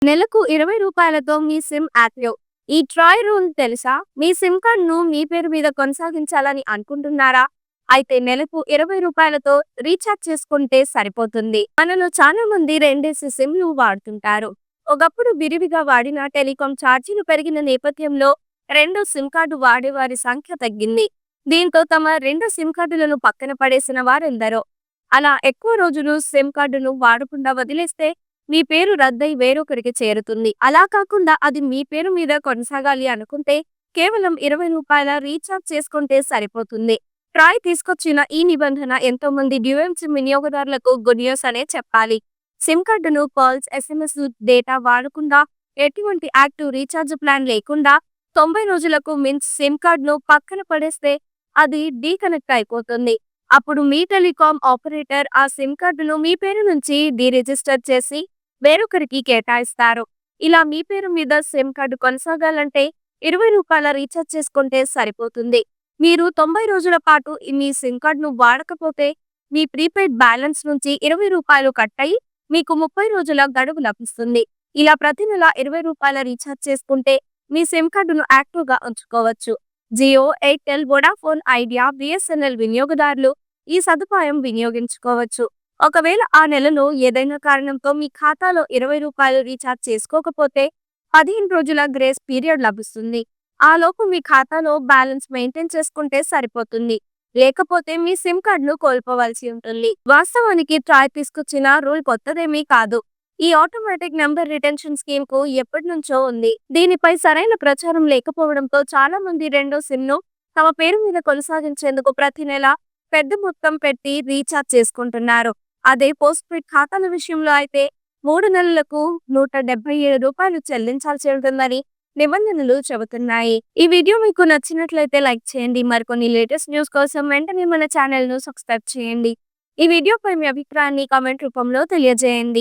నెలకు రూ. 20తో మీ SIM active. ఈ ట్రాయ్ రూల్ తెలుసా? మీ సిమ్ కార్డ్‌ను మీ పేరు మీద కొనసాగించాలని అనుకుంటున్నారా? అయితే నెలకు రూ. 20తో రీచార్జ్ చేసుకుంటే సరిపోతుంది. మనలో చాలా మంది రెండేసి సిమ్‌లు వాడుతుంటారు. ఒకప్పుడు విరివిగా వాడిన టెలికాం ఛార్జీలు పెరిగిన నేపథ్యంలో రెండో సిమ్ కార్డు వాడేవారి సంఖ్య తగ్గింది. దీంతో తమ 2 సిమ్ కార్డులను పక్కన పడేసిన వారెందరో. అలా ఎక్కువ రోజులు సిమ్ కార్డును వాడకుండా వదిలేస్తే మీ పేరు రద్దై వేరొకరికి చేరుతుంది. అలా కాకుండా అది మీ పేరు మీద కొనసాగాలి అనుకుంటే కేవలం రూ. 20 రీఛార్జ్ చేసుకుంటే సరిపోతుంది. ట్రాయ్ తీసుకొచ్చిన ఈ నిబంధన ఎంతో మంది డ్యూయల్ సిమ్ వినియోగదారులకు గుడ్ న్యూస్ అనే చెప్పాలి. సిమ్ కార్డును కాల్స్, ఎస్ఎంఎస్, డేటా వాడకుండా ఎటువంటి యాక్టివ్ రీఛార్జ్ ప్లాన్ లేకుండా 90 రోజులకు మించి సిమ్ కార్డును పక్కన పడేస్తే అది డీకనెక్ట్ అయిపోతుంది. అప్పుడు మీ టెలికాం ఆపరేటర్ ఆ సిమ్ కార్డును మీ పేరు నుంచి డీరిజిస్టర్ చేసి వేరొకరికి కేటాయిస్తారు. ఇలా మీ పేరు మీద సిమ్ కార్డు కొనసాగాలంటే రూ. 20 రీఛార్జ్ చేసుకుంటే సరిపోతుంది. మీరు 90 రోజుల పాటు మీ సిమ్ కార్డును వాడకపోతే మీ ప్రీపెయిడ్ బ్యాలెన్స్ నుంచి రూ. 20 కట్ అయి మీకు 30 రోజుల గడువు లభిస్తుంది. ఇలా ప్రతి నెల రూ. 20 రీఛార్జ్ చేసుకుంటే మీ సిమ్ కార్డును యాక్టివ్‌గా ఉంచుకోవచ్చు. జియో, ఎయిర్టెల్, వోడాఫోన్ ఐడియా, బిఎస్ఎన్ఎల్ వినియోగదారులు ఈ సదుపాయం వినియోగించుకోవచ్చు. ఒకవేళ ఆ నెలలో ఏదైనా కారణంతో మీ ఖాతాలో రూ. 20 రీఛార్జ్ చేసుకోకపోతే 15 రోజుల గ్రేస్ పీరియడ్ లభిస్తుంది. ఆలోపు మీ ఖాతాలో బ్యాలెన్స్ మెయింటైన్ చేసుకుంటే సరిపోతుంది. లేకపోతే మీ సిమ్ కార్డును కోల్పోవాల్సి ఉంటుంది. వాస్తవానికి ట్రాయ్ తీసుకొచ్చిన రూల్ కొత్తదేమీ కాదు. ఈ ఆటోమేటిక్ నంబర్ రిటెన్షన్ స్కీమ్ కు ఎప్పటి నుంచో ఉంది. దీనిపై సరైన ప్రచారం లేకపోవడంతో చాలా మంది రెండో సిమ్‌ను తమ పేరు మీద కొనసాగించేందుకు ప్రతి నెల పెద్ద మొత్తం పెట్టి రీఛార్జ్ చేసుకుంటున్నారు. అదే పోస్ట్‌పెయిడ్ ఖాతాల విషయంలో అయితే 3 నెలలకు రూ. 177 చెల్లించాల్సి ఉంటుందని నిబంధనలు చెబుతున్నాయి. ఈ వీడియో మీకు నచ్చినట్లయితే లైక్ చేయండి. మరికొన్ని లేటెస్ట్ న్యూస్ కోసం వెంటనే మన ఛానల్‌ను సబ్స్క్రైబ్ చేయండి. ఈ వీడియోపై మీ అభిప్రాయాన్ని కామెంట్ రూపంలో తెలియజేయండి.